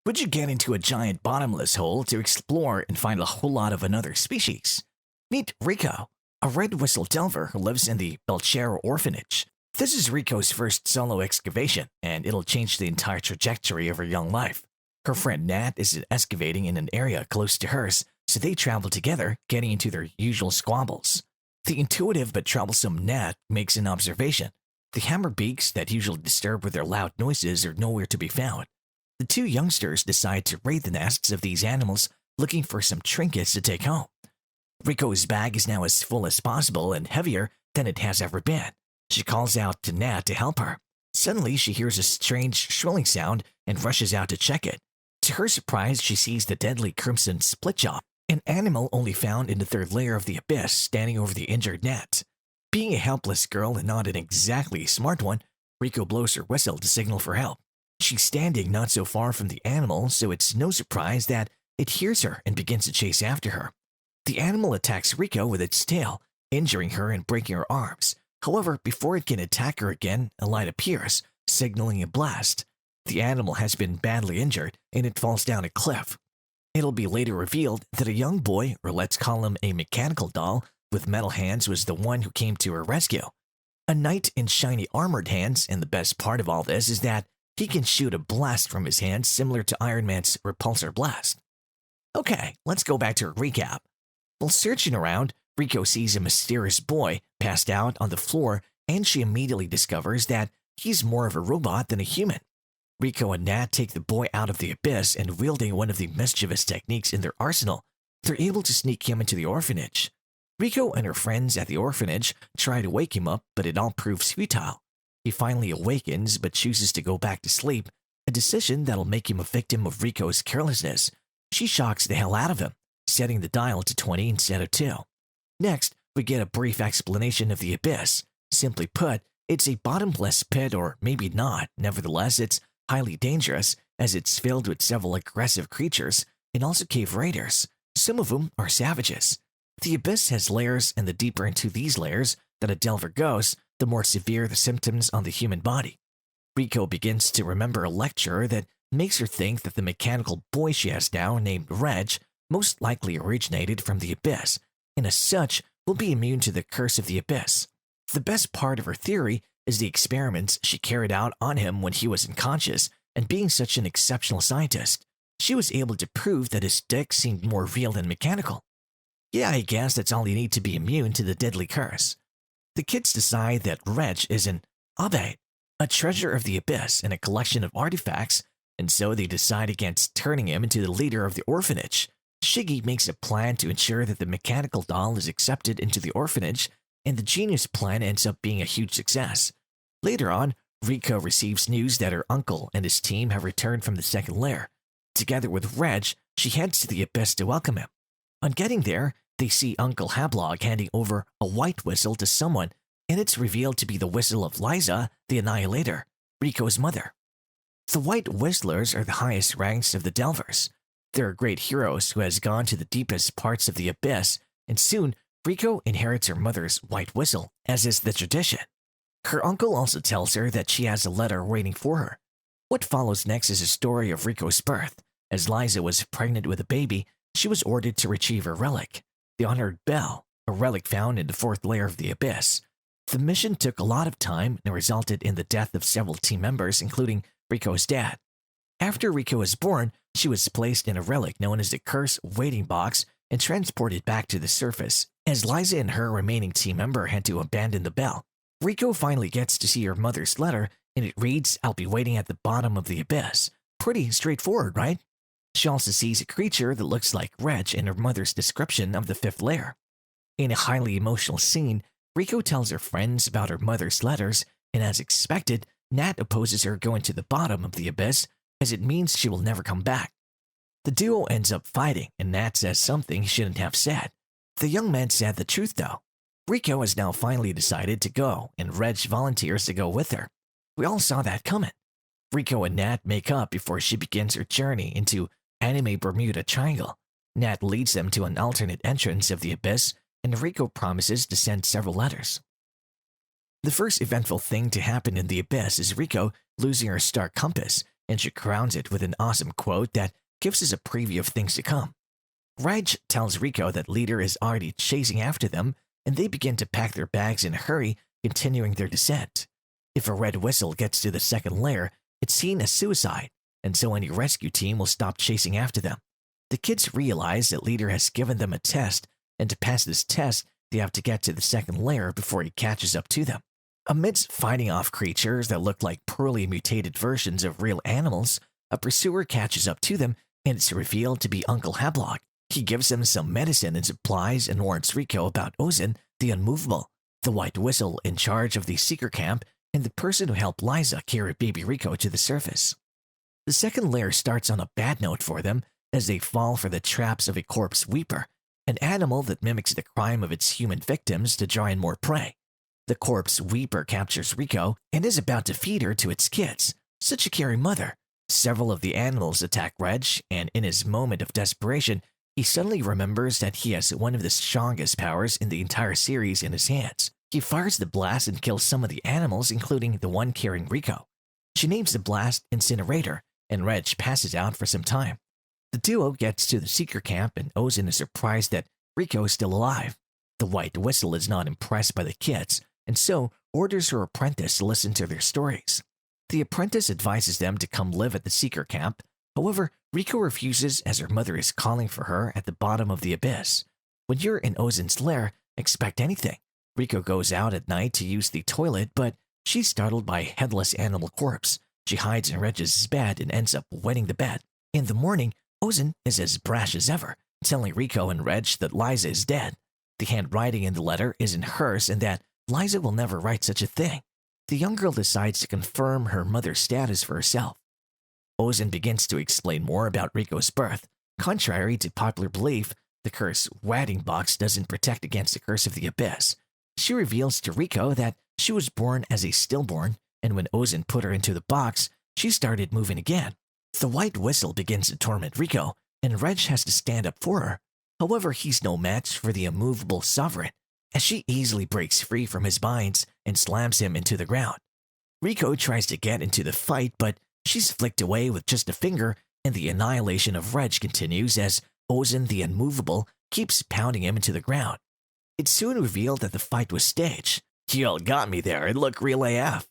Would you get into a giant bottomless hole to explore and find a whole lot of another species? Meet Riko, a red whistle delver who lives in the Belchero orphanage. This is Riko's first solo excavation, and it'll change the entire trajectory of her young life. Her friend Nat is excavating in an area close to hers, so they travel together, getting into their usual squabbles. The intuitive but troublesome Nat makes an observation. The hammer beaks that usually disturb with their loud noises are nowhere to be found. The two youngsters decide to raid the nests of these animals, looking for some trinkets to take home. Riko's bag is now as full as possible and heavier than it has ever been. She calls out to Nat to help her. Suddenly, she hears a strange shrilling sound and rushes out to check it. To her surprise, she sees the deadly crimson splitjaw, an animal only found in the third layer of the abyss, standing over the injured Nat. Being a helpless girl and not an exactly smart one, Riko blows her whistle to signal for help. She's standing not so far from the animal, so it's no surprise that it hears her and begins to chase after her. The animal attacks Riko with its tail, injuring her and breaking her arms. However, before it can attack her again, a light appears, signaling a blast. The animal has been badly injured, and it falls down a cliff. It'll be later revealed that a young boy, or let's call him a mechanical doll, with metal hands was the one who came to her rescue. A knight in shiny armored hands, and the best part of all this is that he can shoot a blast from his hands similar to Iron Man's repulsor blast. Okay, let's go back to a recap. While searching around, Riko sees a mysterious boy passed out on the floor, and she immediately discovers that he's more of a robot than a human. Riko and Nat take the boy out of the abyss, and wielding one of the mischievous techniques in their arsenal, they're able to sneak him into the orphanage. Riko and her friends at the orphanage try to wake him up, but it all proves futile. He finally awakens but chooses to go back to sleep, a decision that'll make him a victim of Riko's carelessness. She shocks the hell out of him, setting the dial to 20 instead of 2. Next, we get a brief explanation of the abyss. Simply put, it's a bottomless pit, or maybe not. Nevertheless, it's highly dangerous as it's filled with several aggressive creatures and also cave raiders. Some of them are savages. The abyss has layers, and the deeper into these layers that a delver goes, the more severe the symptoms on the human body. Riko begins to remember a lecture that makes her think that the mechanical boy she has now, named Reg, most likely originated from the abyss, and as such will be immune to the curse of the abyss. The best part of her theory is the experiments she carried out on him when he was unconscious, and being such an exceptional scientist, she was able to prove that his dick seemed more real than mechanical. Yeah, I guess that's all you need to be immune to the deadly curse. The kids decide that Reg is an Abate, a treasure of the abyss and a collection of artifacts, and so they decide against turning him into the leader of the orphanage. Shiggy makes a plan to ensure that the mechanical doll is accepted into the orphanage, and the genius plan ends up being a huge success. Later on, Riko receives news that her uncle and his team have returned from the second lair. Together with Reg, she heads to the abyss to welcome him. On getting there, they see Uncle Hablog handing over a white whistle to someone, and it's revealed to be the whistle of Lyza, the Annihilator, Riko's mother. The White Whistlers are the highest ranks of the Delvers. They're great heroes who has gone to the deepest parts of the abyss, and soon Riko inherits her mother's white whistle, as is the tradition. Her uncle also tells her that she has a letter waiting for her. What follows next is a story of Riko's birth. As Lyza was pregnant with a baby, she was ordered to retrieve her relic, the Honored Bell, a relic found in the fourth layer of the abyss. The mission took a lot of time and resulted in the death of several team members, including Riko's dad. After Riko was born, she was placed in a relic known as the Curse Waiting Box and transported back to the surface, as Lyza and her remaining team member had to abandon the bell. Riko finally gets to see her mother's letter, and it reads, "I'll be waiting at the bottom of the abyss." Pretty straightforward, right? She also sees a creature that looks like Reg in her mother's description of the fifth layer. In a highly emotional scene, Riko tells her friends about her mother's letters, and as expected, Nat opposes her going to the bottom of the abyss, as it means she will never come back. The duo ends up fighting, and Nat says something he shouldn't have said. The young man said the truth, though. Riko has now finally decided to go, and Reg volunteers to go with her. We all saw that coming. Riko and Nat make up before she begins her journey into Anime Bermuda Triangle. Nat leads them to an alternate entrance of the abyss, and Riko promises to send several letters. The first eventful thing to happen in the abyss is Riko losing her star compass and she crowns it with an awesome quote that gives us a preview of things to come. Reg tells Riko that Leader is already chasing after them, and they begin to pack their bags in a hurry, continuing their descent. If a red whistle gets to the second layer, it's seen as suicide, and so any rescue team will stop chasing after them. The kids realize that Leader has given them a test, and to pass this test, they have to get to the second layer before he catches up to them. Amidst fighting off creatures that look like poorly mutated versions of real animals, a pursuer catches up to them, and it's revealed to be Uncle Hablog. He gives them some medicine and supplies and warns Riko about Ozin, the Unmovable, the white whistle in charge of the seeker camp, and the person who helped Lyza carry baby Riko to the surface. The second layer starts on a bad note for them as they fall for the traps of a corpse weeper, an animal that mimics the crime of its human victims to draw in more prey. The corpse weeper captures Riko and is about to feed her to its kids. Such a caring mother. Several of the animals attack Reg, and in his moment of desperation, he suddenly remembers that he has one of the strongest powers in the entire series in his hands. He fires the blast and kills some of the animals, including the one carrying Riko. She names the blast Incinerator, and Reg passes out for some time. The duo gets to the seeker camp, and Ozin is surprised that Riko is still alive. The white whistle is not impressed by the kids, and so orders her apprentice to listen to their stories. The apprentice advises them to come live at the seeker camp. However, Riko refuses as her mother is calling for her at the bottom of the abyss. When you're in Ozin's lair, expect anything. Riko goes out at night to use the toilet, but she's startled by a headless animal corpse. She hides in Reg's bed and ends up wetting the bed. In the morning, Ozin is as brash as ever, telling Riko and Reg that Lyza is dead. The handwriting in the letter isn't hers and that Lyza will never write such a thing. The young girl decides to confirm her mother's status for herself. Ozin begins to explain more about Riko's birth. Contrary to popular belief, the curse wedding box doesn't protect against the curse of the abyss. She reveals to Riko that she was born as a stillborn, and when Ozin put her into the box, she started moving again. The white whistle begins to torment Riko, and Reg has to stand up for her. However, he's no match for the immovable sovereign, as she easily breaks free from his binds and slams him into the ground. Riko tries to get into the fight, but she's flicked away with just a finger, and the annihilation of Reg continues as Ozin the Unmovable keeps pounding him into the ground. It's soon revealed that the fight was staged. "Y'all got me there, it looked real AF."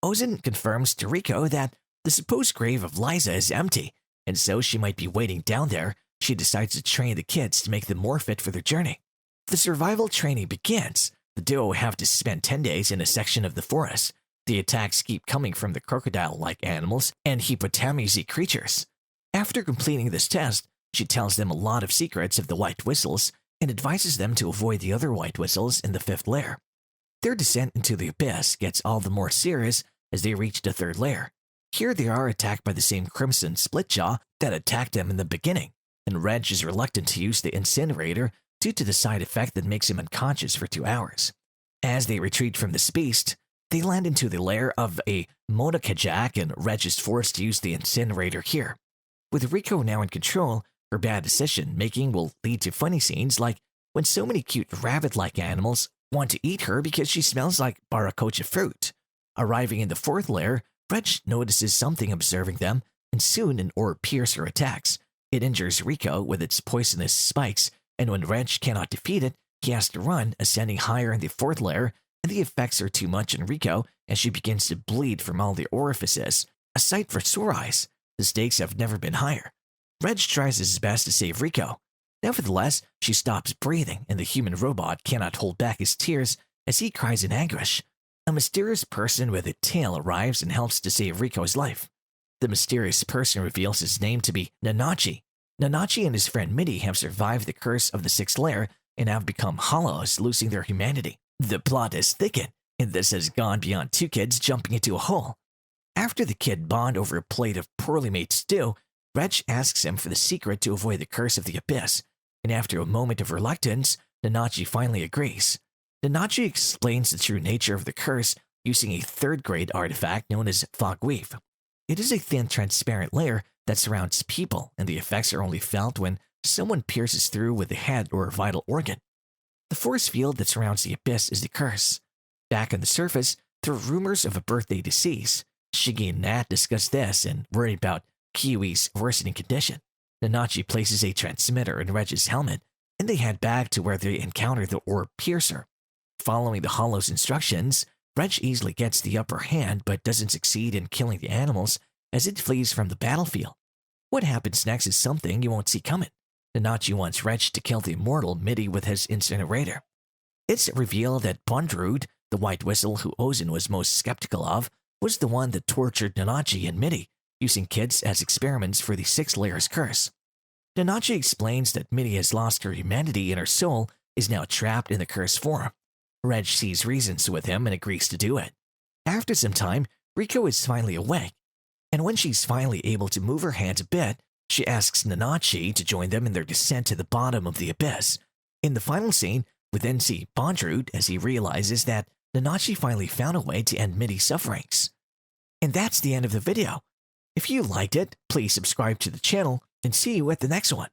Ozin confirms to Riko that the supposed grave of Lyza is empty, and so she might be waiting down there. She decides to train the kids to make them more fit for their journey. The survival training begins. The duo have to spend 10 days in a section of the forest. The attacks keep coming from the crocodile-like animals and hippopotamus creatures. After completing this test, she tells them a lot of secrets of the white whistles and advises them to avoid the other white whistles in the fifth layer. Their descent into the abyss gets all the more serious as they reach the third layer. Here they are attacked by the same crimson splitjaw that attacked them in the beginning, and Reg is reluctant to use the incinerator due to the side effect that makes him unconscious for 2 hours. As they retreat from this beast, they land into the lair of a Monokajak, and Reg is forced to use the incinerator here. With Riko now in control, her bad decision-making will lead to funny scenes like when so many cute rabbit-like animals want to eat her because she smells like baracocha fruit. Arriving in the fourth layer, Reg notices something observing them, and soon an orb pierces her attacks. It injures Riko with its poisonous spikes, and when Reg cannot defeat it, he has to run, ascending higher in the fourth layer, and the effects are too much on Riko as she begins to bleed from all the orifices. A sight for sore eyes. The stakes have never been higher. Reg tries his best to save Riko. Nevertheless, she stops breathing, and the human robot cannot hold back his tears as he cries in anguish. A mysterious person with a tail arrives and helps to save Riko's life. The mysterious person reveals his name to be Nanachi. Nanachi and his friend Mitty have survived the curse of the sixth layer and have become hollows, losing their humanity. The plot has thickened, and this has gone beyond two kids jumping into a hole. After the kid bond over a plate of poorly made stew, Reg asks him for the secret to avoid the curse of the abyss, and after a moment of reluctance, Nanachi finally agrees. Nanachi explains the true nature of the curse using a third-grade artifact known as fog weave. It is a thin, transparent layer that surrounds people, and the effects are only felt when someone pierces through with the head or a vital organ. The force field that surrounds the abyss is the curse. Back on the surface, there are rumors of a birthday disease. Shiggy and Nat discuss this and worry about Kiwi's worsening condition. Nanachi places a transmitter in Reg's helmet, and they head back to where they encounter the orb piercer. Following the Hollow's instructions, Reg easily gets the upper hand but doesn't succeed in killing the animals as it flees from the battlefield. What happens next is something you won't see coming. Nanachi wants Reg to kill the immortal Mitty with his incinerator. It's revealed that Bondrewd, the White Whistle who Ozin was most skeptical of, was the one that tortured Nanachi and Mitty, using kids as experiments for the 6 Layers curse. Nanachi explains that Mitty has lost her humanity and her soul is now trapped in the curse form. Reg sees reasons with him and agrees to do it. After some time, Riko is finally awake, and when she's finally able to move her hands a bit, she asks Nanachi to join them in their descent to the bottom of the abyss. In the final scene, we then see Bondrewd as he realizes that Nanachi finally found a way to end Mitty's sufferings. And that's the end of the video. If you liked it, please subscribe to the channel and see you at the next one.